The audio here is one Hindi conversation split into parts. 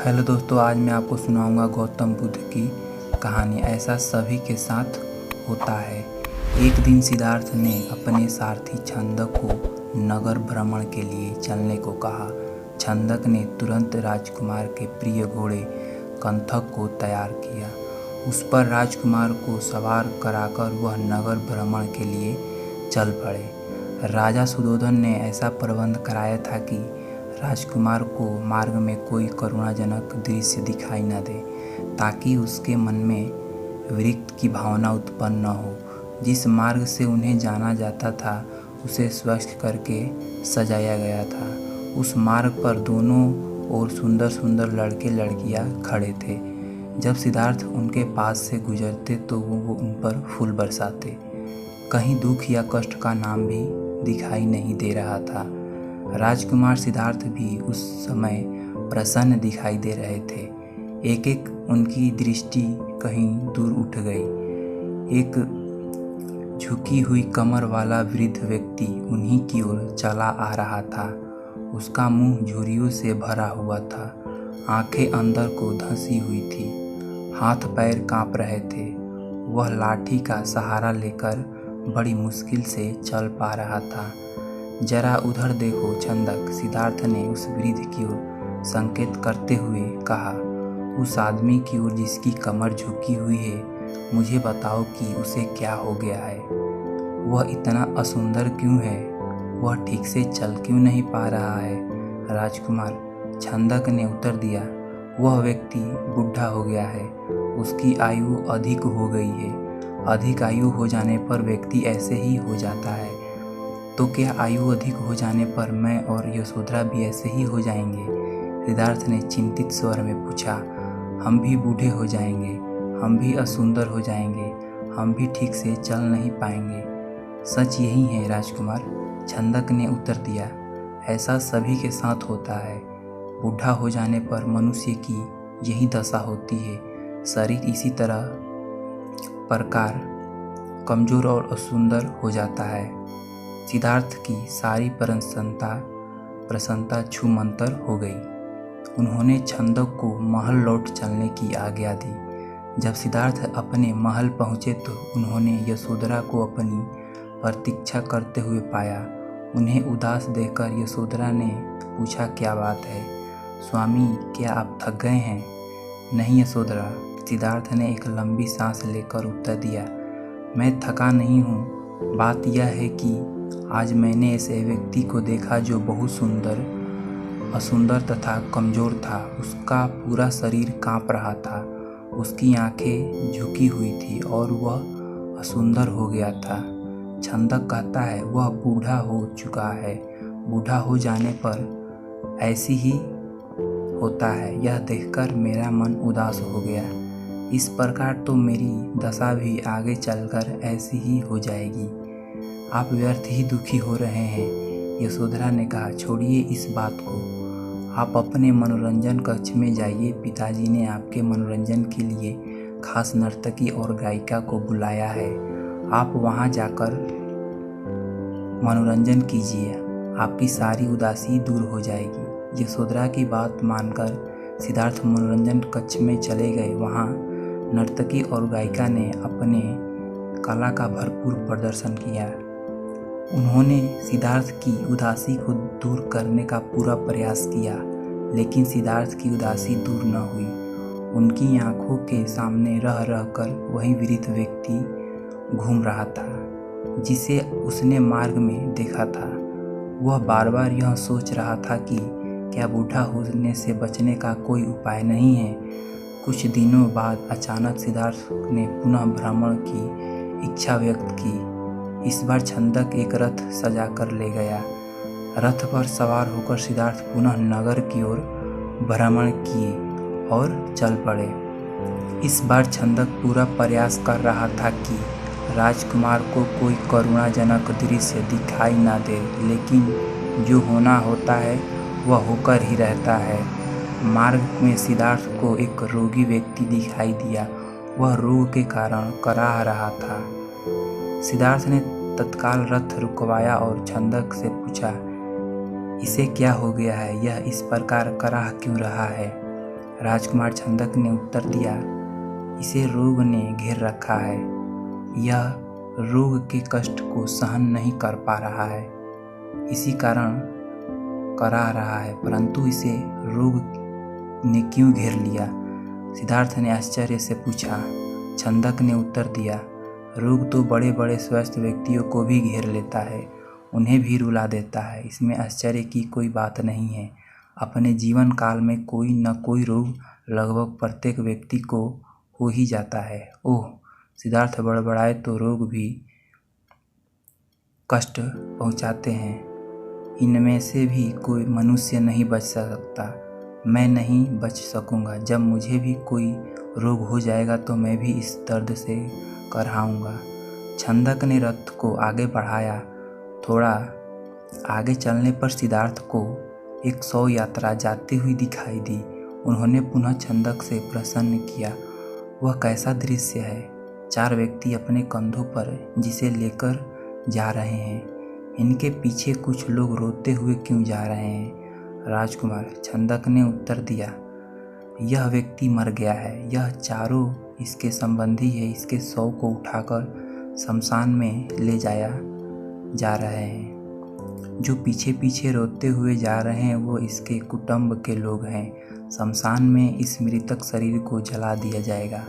हेलो दोस्तों, आज मैं आपको सुनाऊंगा गौतम बुद्ध की कहानी। ऐसा सभी के साथ होता है। एक दिन सिद्धार्थ ने अपने सारथी छंदक को नगर भ्रमण के लिए चलने को कहा। छंदक ने तुरंत राजकुमार के प्रिय घोड़े कंथक को तैयार किया। उस पर राजकुमार को सवार कराकर वह नगर भ्रमण के लिए चल पड़े। राजा सुधोधन ने ऐसा प्रबंध कराया था कि राजकुमार को मार्ग में कोई करुणाजनक दृश्य दिखाई न दे, ताकि उसके मन में विरक्ति की भावना उत्पन्न न हो। जिस मार्ग से उन्हें जाना जाता था उसे स्वच्छ करके सजाया गया था। उस मार्ग पर दोनों ओर सुंदर सुंदर लड़के लड़कियां खड़े थे। जब सिद्धार्थ उनके पास से गुजरते तो वो उन पर फूल बरसाते। कहीं दुख या कष्ट का नाम भी दिखाई नहीं दे रहा था। राजकुमार सिद्धार्थ भी उस समय प्रसन्न दिखाई दे रहे थे। एक एक उनकी दृष्टि कहीं दूर उठ गई। एक झुकी हुई कमर वाला वृद्ध व्यक्ति उन्हीं की ओर चला आ रहा था। उसका मुंह झुर्रियों से भरा हुआ था, आंखें अंदर को धंसी हुई थी, हाथ पैर कांप रहे थे। वह लाठी का सहारा लेकर बड़ी मुश्किल से चल पा रहा था। जरा उधर देखो छंदक, सिद्धार्थ ने उस वृद्ध की ओर संकेत करते हुए कहा। उस आदमी की ओर जिसकी कमर झुकी हुई है, मुझे बताओ कि उसे क्या हो गया है। वह इतना असुंदर क्यों है? वह ठीक से चल क्यों नहीं पा रहा है? राजकुमार, छंदक ने उत्तर दिया, वह व्यक्ति बूढ़ा हो गया है। उसकी आयु अधिक हो गई है। अधिक आयु हो जाने पर व्यक्ति ऐसे ही हो जाता है। तो क्या आयु अधिक हो जाने पर मैं और यशोधरा भी ऐसे ही हो जाएंगे? सिद्धार्थ ने चिंतित स्वर में पूछा। हम भी बूढ़े हो जाएंगे, हम भी असुंदर हो जाएंगे, हम भी ठीक से चल नहीं पाएंगे। सच यही है राजकुमार, छंदक ने उत्तर दिया। ऐसा सभी के साथ होता है। बूढ़ा हो जाने पर मनुष्य की यही दशा होती है। शरीर इसी तरह प्रकार कमजोर और असुंदर हो जाता है। सिद्धार्थ की सारी प्रसन्नता छूमंतर हो गई। उन्होंने छंदक को महल लौट चलने की आज्ञा दी। जब सिद्धार्थ अपने महल पहुँचे तो उन्होंने यशोधरा को अपनी प्रतीक्षा करते हुए पाया। उन्हें उदास देखकर यशोधरा ने पूछा, क्या बात है स्वामी, क्या आप थक गए हैं? नहीं यशोधरा, सिद्धार्थ ने एक लंबी सांस लेकर उत्तर दिया, मैं थका नहीं हूँ। बात यह है कि आज मैंने ऐसे व्यक्ति को देखा जो बहुत असुंदर तथा कमजोर था। उसका पूरा शरीर कांप रहा था, उसकी आंखें झुकी हुई थी और वह असुंदर हो गया था। छंदक कहता है वह बूढ़ा हो चुका है। बूढ़ा हो जाने पर ऐसी ही होता है। यह देखकर मेरा मन उदास हो गया। इस प्रकार तो मेरी दशा भी आगे चलकर ऐसी ही हो जाएगी। आप व्यर्थ ही दुखी हो रहे हैं। यशोधरा ने कहा, छोड़िए इस बात को, आप अपने मनोरंजन कक्ष में जाइए। पिताजी ने आपके मनोरंजन के लिए खास नर्तकी और गायिका को बुलाया है। आप वहां जाकर मनोरंजन कीजिए, आपकी सारी उदासी दूर हो जाएगी। यशोधरा की बात मानकर सिद्धार्थ मनोरंजन कक्ष में चले गए। वहां नर्तकी और गायिका ने अपने कला का भरपूर प्रदर्शन किया। उन्होंने सिद्धार्थ की उदासी को दूर करने का पूरा प्रयास किया, लेकिन सिद्धार्थ की उदासी दूर न हुई। उनकी आंखों के सामने रह रहकर वही वृद्ध व्यक्ति घूम रहा था जिसे उसने मार्ग में देखा था। वह बार बार यह सोच रहा था कि क्या बूढ़ा होने से बचने का कोई उपाय नहीं है। कुछ दिनों बाद अचानक सिद्धार्थ ने पुनः भ्रमण की इच्छा व्यक्त की। इस बार छंदक एक रथ सजा कर ले गया। रथ पर सवार होकर सिद्धार्थ पुनः नगर की ओर भ्रमण किए और चल पड़े। इस बार छंदक पूरा प्रयास कर रहा था कि राजकुमार को कोई करुणाजनक दृश्य दिखाई न दे, लेकिन जो होना होता है वह होकर ही रहता है। मार्ग में सिद्धार्थ को एक रोगी व्यक्ति दिखाई दिया। वह रोग के कारण कराह रहा था। सिद्धार्थ ने तत्काल रथ रुकवाया और छंदक से पूछा, इसे क्या हो गया है? यह इस प्रकार कराह क्यों रहा है? राजकुमार छंदक ने उत्तर दिया, इसे रोग ने घेर रखा है। यह रोग के कष्ट को सहन नहीं कर पा रहा है, इसी कारण करा रहा है, परंतु इसे रोग ने क्यों घेर लिया? सिद्धार्थ ने आश्चर्य से पूछा। छंदक ने उत्तर दिया, रोग तो बड़े बड़े स्वस्थ व्यक्तियों को भी घेर लेता है, उन्हें भी रुला देता है। इसमें आश्चर्य की कोई बात नहीं है। अपने जीवन काल में कोई न कोई रोग लगभग प्रत्येक व्यक्ति को हो ही जाता है। ओह, सिद्धार्थ बड़बड़ाए, तो रोग भी कष्ट पहुंचाते हैं। इनमें से भी कोई मनुष्य नहीं बच सकता। मैं नहीं बच सकूंगा। जब मुझे भी कोई रोग हो जाएगा तो मैं भी इस दर्द से करहाऊंगा। छंदक ने रथ को आगे बढ़ाया। थोड़ा आगे चलने पर सिद्धार्थ को एक 100 यात्रा जाती हुई दिखाई दी। उन्होंने पुनः छंदक से प्रश्न किया, वह कैसा दृश्य है? 4 व्यक्ति अपने कंधों पर जिसे लेकर जा रहे हैं। इनके पीछे कुछ लोग रोते हुए क्यों जा रहे हैं? राजकुमार, छंदक ने उत्तर दिया, यह व्यक्ति मर गया है। यह चारों इसके संबंधी है। इसके शव को उठाकर शमशान में ले जाया जा रहे हैं। जो पीछे पीछे रोते हुए जा रहे हैं वो इसके कुटुंब के लोग हैं। शमशान में इस मृतक शरीर को जला दिया जाएगा।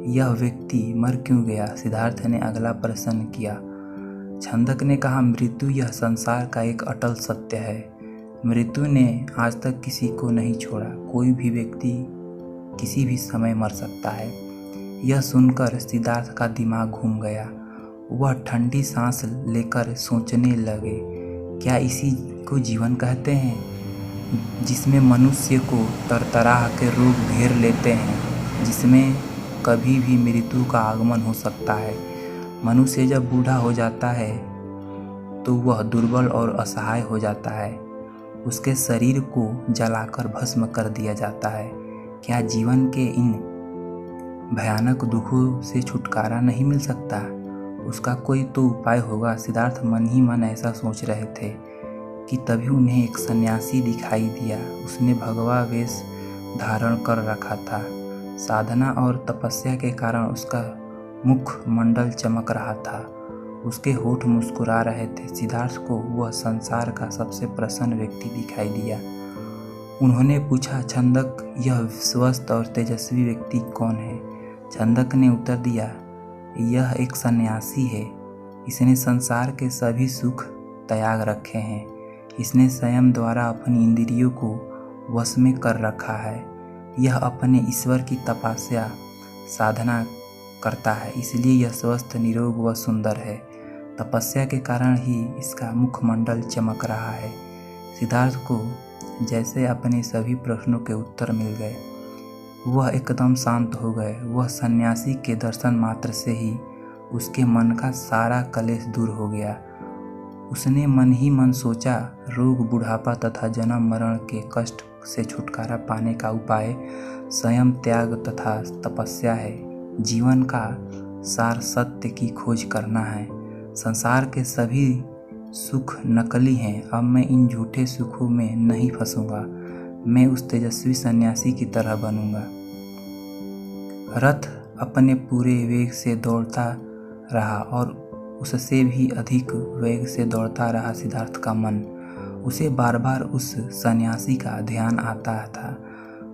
यह व्यक्ति मर क्यों गया? सिद्धार्थ ने अगला प्रश्न किया। छंदक ने कहा, मृत्यु यह संसार का एक अटल सत्य है। मृत्यु ने आज तक किसी को नहीं छोड़ा। कोई भी व्यक्ति किसी भी समय मर सकता है। यह सुनकर सिद्धार्थ का दिमाग घूम गया। वह ठंडी सांस लेकर सोचने लगे, क्या इसी को जीवन कहते हैं, जिसमें मनुष्य को तरतराह के रोग घेर लेते हैं, जिसमें कभी भी मृत्यु का आगमन हो सकता है। मनुष्य जब बूढ़ा हो जाता है तो वह दुर्बल और असहाय हो जाता है। उसके शरीर को जलाकर भस्म कर दिया जाता है। क्या जीवन के इन भयानक दुखों से छुटकारा नहीं मिल सकता? उसका कोई तो उपाय होगा। सिद्धार्थ मन ही मन ऐसा सोच रहे थे कि तभी उन्हें एक सन्यासी दिखाई दिया। उसने भगवा वेश धारण कर रखा था। साधना और तपस्या के कारण उसका मुख मंडल चमक रहा था। उसके होठ मुस्कुरा रहे थे। सिद्धार्थ को वह संसार का सबसे प्रसन्न व्यक्ति दिखाई दिया। उन्होंने पूछा, छंदक, यह स्वस्थ और तेजस्वी व्यक्ति कौन है? छंदक ने उत्तर दिया, यह एक सन्यासी है। इसने संसार के सभी सुख त्याग रखे हैं। इसने स्वयं द्वारा अपनी इंद्रियों को वश में कर रखा है। यह अपने ईश्वर की तपस्या साधना करता है, इसलिए यह स्वस्थ, निरोग व सुंदर है। तपस्या के कारण ही इसका मुखमंडल चमक रहा है। सिद्धार्थ को जैसे अपने सभी प्रश्नों के उत्तर मिल गए। वह एकदम शांत हो गए। वह सन्यासी के दर्शन मात्र से ही उसके मन का सारा कलेश दूर हो गया। उसने मन ही मन सोचा, रोग, बुढ़ापा तथा जन्म मरण के कष्ट से छुटकारा पाने का उपाय स्वयं त्याग तथा तपस्या है। जीवन का सार सत्य की खोज करना है। संसार के सभी सुख नकली हैं। अब मैं इन झूठे सुखों में नहीं फंसूंगा। मैं उस तेजस्वी सन्यासी की तरह बनूंगा। रथ अपने पूरे वेग से दौड़ता रहा और उससे भी अधिक वेग से दौड़ता रहा सिद्धार्थ का मन। उसे बार बार उस सन्यासी का ध्यान आता था।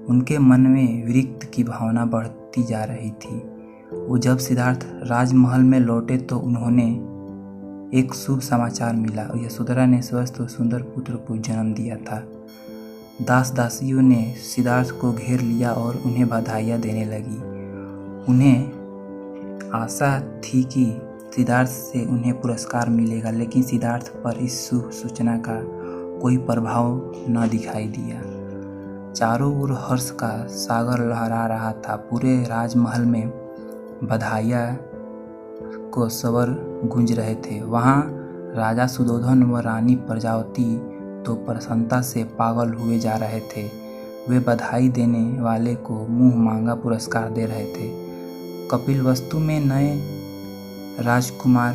उनके मन में विरक्ति की भावना बढ़ती जा रही थी। वो जब सिद्धार्थ राजमहल में लौटे तो उन्होंने एक शुभ समाचार मिला। यशोधरा ने स्वस्थ और सुंदर पुत्र को जन्म दिया था। दास दासियों ने सिद्धार्थ को घेर लिया और उन्हें बधाइयाँ देने लगी। उन्हें आशा थी कि सिद्धार्थ से उन्हें पुरस्कार मिलेगा, लेकिन सिद्धार्थ पर इस शुभ सूचना का कोई प्रभाव न दिखाई दिया। चारों ओर हर्ष का सागर लहरा रहा था। पूरे राजमहल में बधाइयाँ को स्वर गूंज रहे थे। वहाँ राजा सुधोधन व रानी प्रजावती तो प्रसन्नता से पागल हुए जा रहे थे। वे बधाई देने वाले को मुंह मांगा पुरस्कार दे रहे थे। कपिलवस्तु में नए राजकुमार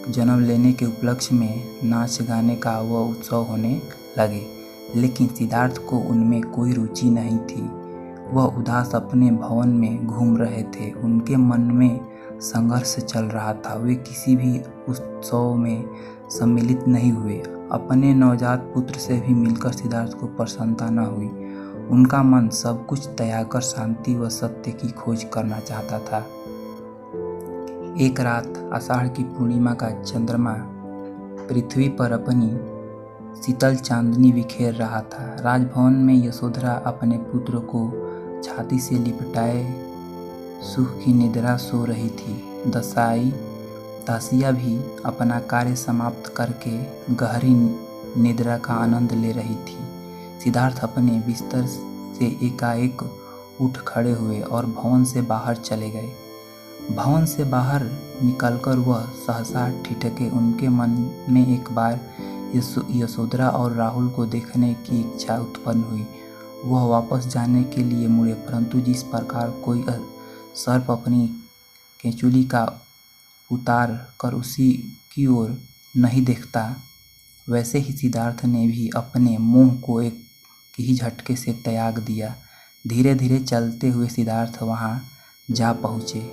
जन्म लेने के उपलक्ष्य में नाच गाने का वह उत्सव होने लगे, लेकिन सिद्धार्थ को उनमें कोई रुचि नहीं थी। वह उदास अपने भवन में घूम रहे थे। उनके मन में संघर्ष चल रहा था। वे किसी भी उत्सव में सम्मिलित नहीं हुए। अपने नवजात पुत्र से भी मिलकर सिद्धार्थ को प्रसन्नता न हुई। उनका मन सब कुछ त्याग कर शांति व सत्य की खोज करना चाहता था। एक रात आषाढ़ की पूर्णिमा का चंद्रमा पृथ्वी पर अपनी शीतल चांदनी बिखेर रहा था। राजभवन में यशोधरा अपने पुत्र को छाती से लिपटाए सुख की निद्रा सो रही थी। दासियाँ भी अपना कार्य समाप्त करके गहरी निद्रा का आनंद ले रही थी। सिद्धार्थ अपने बिस्तर से एकाएक उठ खड़े हुए और भवन से बाहर चले गए। भवन से बाहर निकलकर वह सहसा ठिठके। उनके मन में एक बार यशोधरा और राहुल को देखने की इच्छा उत्पन्न हुई। वह वापस जाने के लिए मुड़े, परंतु जिस प्रकार कोई सर्प अपनी केंचुली का उतार कर उसी की ओर नहीं देखता, वैसे ही सिद्धार्थ ने भी अपने मोह को एक ही झटके से त्याग दिया। धीरे धीरे चलते हुए सिद्धार्थ वहां जा पहुँचे।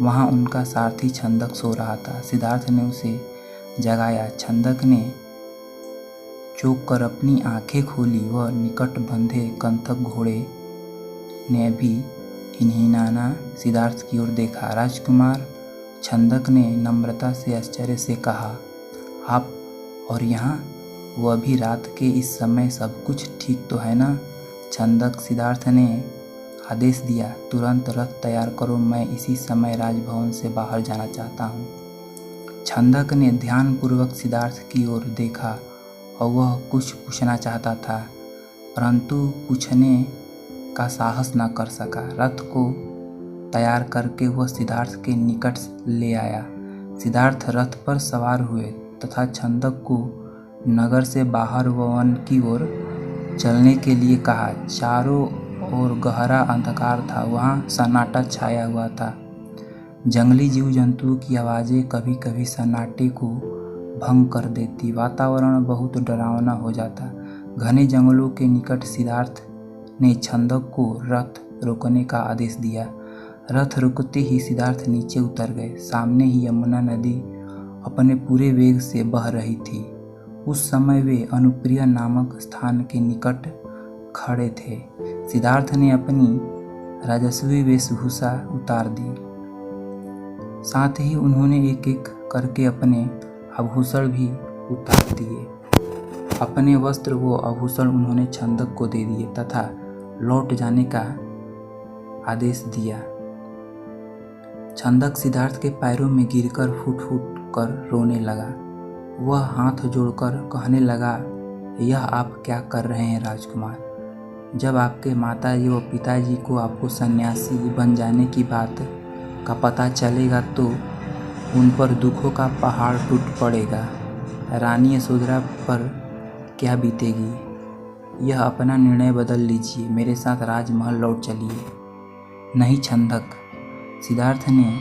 वहां उनका सारथी छंदक सो रहा था। सिद्धार्थ ने उसे जगाया। छंदक ने चौंक कर अपनी आंखें खोली। वह निकट बंधे कंथक घोड़े ने भी हिनहिनाना सिद्धार्थ की ओर देखा। राजकुमार, छंदक ने नम्रता से आश्चर्य से कहा, आप और यहाँ? वह भी रात के इस समय? सब कुछ ठीक तो है ना? छंदक, सिद्धार्थ ने आदेश दिया, तुरंत रथ तैयार करो, मैं इसी समय राजभवन से बाहर जाना चाहता हूँ। छंदक ने ध्यानपूर्वक सिद्धार्थ की ओर देखा और वह कुछ पूछना चाहता था, परंतु पूछने का साहस न कर सका। रथ को तैयार करके वह सिद्धार्थ के निकट ले आया। सिद्धार्थ रथ पर सवार हुए तथा छंदक को नगर से बाहर वन की ओर चलने के लिए कहा। चारों ओर गहरा अंधकार था। वहाँ सन्नाटा छाया हुआ था। जंगली जीव जंतुओं की आवाज़ें कभी कभी सन्नाटे को भंग कर देती। वातावरण बहुत डरावना हो जाता। घने जंगलों के निकट सिद्धार्थ ने छंदक को रथ रोकने का आदेश दिया। रथ रुकते ही सिद्धार्थ नीचे उतर गए। सामने ही यमुना नदी अपने पूरे वेग से बह रही थी। उस समय वे अनुप्रिया नामक स्थान के निकट खड़े थे। सिद्धार्थ ने अपनी राजस्वी वेशभूषा उतार दी। साथ ही उन्होंने एक एक करके अपने आभूषण भी उतार दिए। अपने वस्त्र व आभूषण उन्होंने छंदक को दे दिए तथा लौट जाने का आदेश दिया। छंदक सिद्धार्थ के पैरों में गिरकर फूट फूट कर रोने लगा। वह हाथ जोड़कर कहने लगा, यह आप क्या कर रहे हैं राजकुमार? जब आपके माताजी व पिताजी को आपको सन्यासी बन जाने की बात का पता चलेगा तो उन पर दुखों का पहाड़ टूट पड़ेगा। रानी यशोधरा पर क्या बीतेगी? यह अपना निर्णय बदल लीजिए, मेरे साथ राजमहल लौट चलिए। नहीं छंदक, सिद्धार्थ ने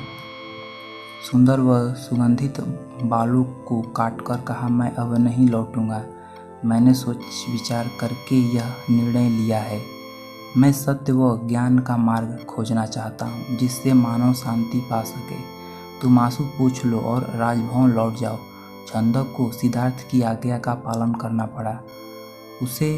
सुंदर व सुगंधित बालों को काटकर कहा, मैं अब नहीं लौटूंगा। मैंने सोच विचार करके यह निर्णय लिया है। मैं सत्य व ज्ञान का मार्ग खोजना चाहता हूँ जिससे मानव शांति पा सके। तुम आंसू पोंछ लो और राजभवन लौट जाओ। छंदक को सिद्धार्थ की आज्ञा का पालन करना पड़ा। उसे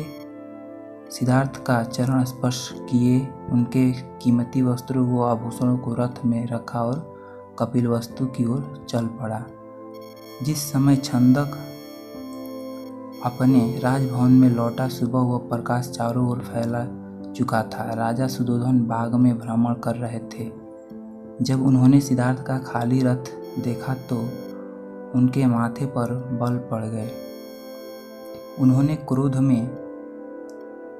सिद्धार्थ का चरण स्पर्श किए, उनके कीमती वस्त्रों व आभूषणों को रथ में रखा और कपिलवस्तु की ओर चल पड़ा। जिस समय छंदक अपने राजभवन में लौटा, सुबह व प्रकाश चारों ओर फैला चुका था। राजा सुधोधन बाग में भ्रमण कर रहे थे। जब उन्होंने सिद्धार्थ का खाली रथ देखा तो उनके माथे पर बल पड़ गए। उन्होंने क्रोध में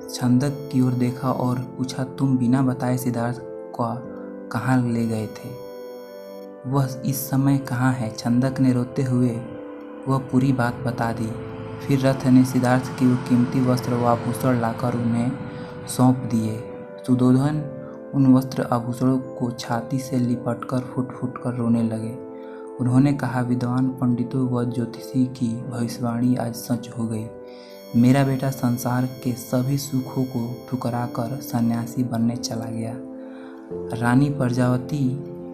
छंदक की ओर देखा और पूछा, तुम बिना बताए सिद्धार्थ को कहाँ ले गए थे? वह इस समय कहाँ है? छंदक ने रोते हुए वह पूरी बात बता दी। फिर रथ ने सिद्धार्थ की वो कीमती वस्त्र व आभूषण लाकर उन्हें सौंप दिए। सुधोधन उन वस्त्र आभूषणों को छाती से लिपटकर फुट फुट कर रोने लगे। उन्होंने कहा, विद्वान पंडितों व ज्योतिषी की भविष्यवाणी आज सच हो गई। मेरा बेटा संसार के सभी सुखों को ठुकराकर सन्यासी बनने चला गया। रानी प्रजावती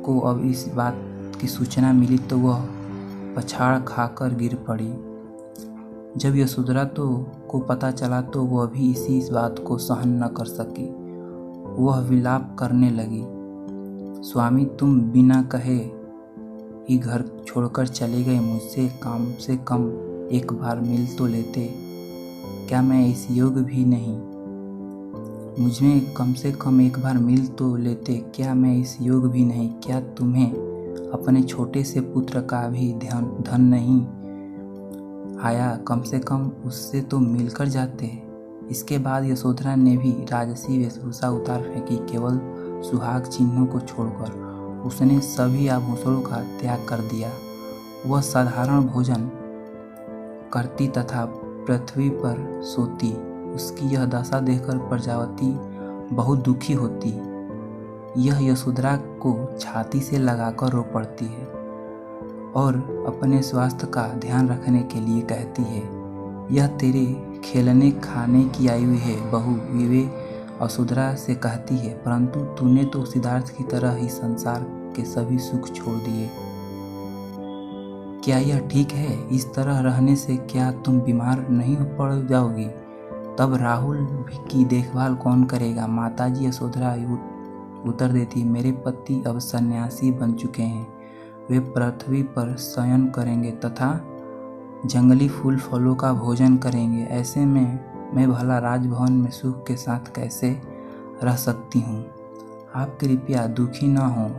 को अब इस बात की सूचना मिली तो वह पछाड़ खाकर गिर पड़ी। जब यशोधरा को पता चला तो वह भी इस बात को सहन न कर सकी। वह विलाप करने लगी, स्वामी तुम बिना कहे ही घर छोड़कर चले गए। मुझसे कम से कम एक बार मिल तो लेते। क्या मैं इस योग्य भी नहीं? मुझमें कम से कम एक बार मिल तो लेते। क्या मैं इस योग्य भी नहीं? क्या तुम्हें अपने छोटे से पुत्र का भी धन नहीं आया? कम से कम उससे तो मिलकर जाते। इसके बाद यशोधरा ने भी राजसी वेशभूषा उतार फेंकी। केवल सुहाग चिन्हों को छोड़कर उसने सभी आभूषणों का त्याग कर दिया। वह साधारण भोजन करती तथा पृथ्वी पर सोती। उसकी यह दशा देखकर प्रजावती बहुत दुखी होती। यह यशोधरा को छाती से लगाकर रो पड़ती है और अपने स्वास्थ्य का ध्यान रखने के लिए कहती है, यह तेरे खेलने खाने की आयु है बहू। विवे यशोधरा से कहती है, परंतु तूने तो सिद्धार्थ की तरह ही संसार के सभी सुख छोड़ दिए। क्या यह ठीक है? इस तरह रहने से क्या तुम बीमार नहीं पड़ जाओगी? तब राहुल की देखभाल कौन करेगा? माताजी यशोधरा उत्तर देती, मेरे पति अब सन्यासी बन चुके हैं। वे पृथ्वी पर शयन करेंगे तथा जंगली फूल फलों का भोजन करेंगे। ऐसे में मैं भला राजभवन में सुख के साथ कैसे रह सकती हूँ? आप कृपया दुखी न हों।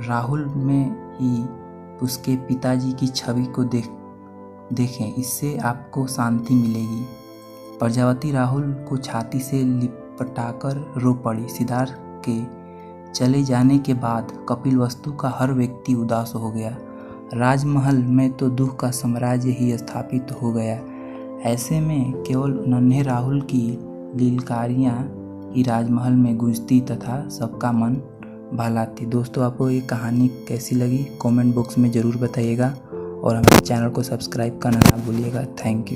राहुल में ही उसके पिताजी की छवि को देखें, इससे आपको शांति मिलेगी। प्रजावती राहुल को छाती से लिपटाकर रो पड़ी। सिद्धार्थ के चले जाने के बाद कपिलवस्तु का हर व्यक्ति उदास हो गया। राजमहल में तो दुख का साम्राज्य ही स्थापित हो गया। ऐसे में केवल नन्हे राहुल की लीलकारियाँ ही राजमहल में गूंजती तथा सबका मन बहलाती। दोस्तों, आपको ये कहानी कैसी लगी कमेंट बॉक्स में ज़रूर बताइएगा और हमारे चैनल को सब्सक्राइब करना ना भूलिएगा। Thank you.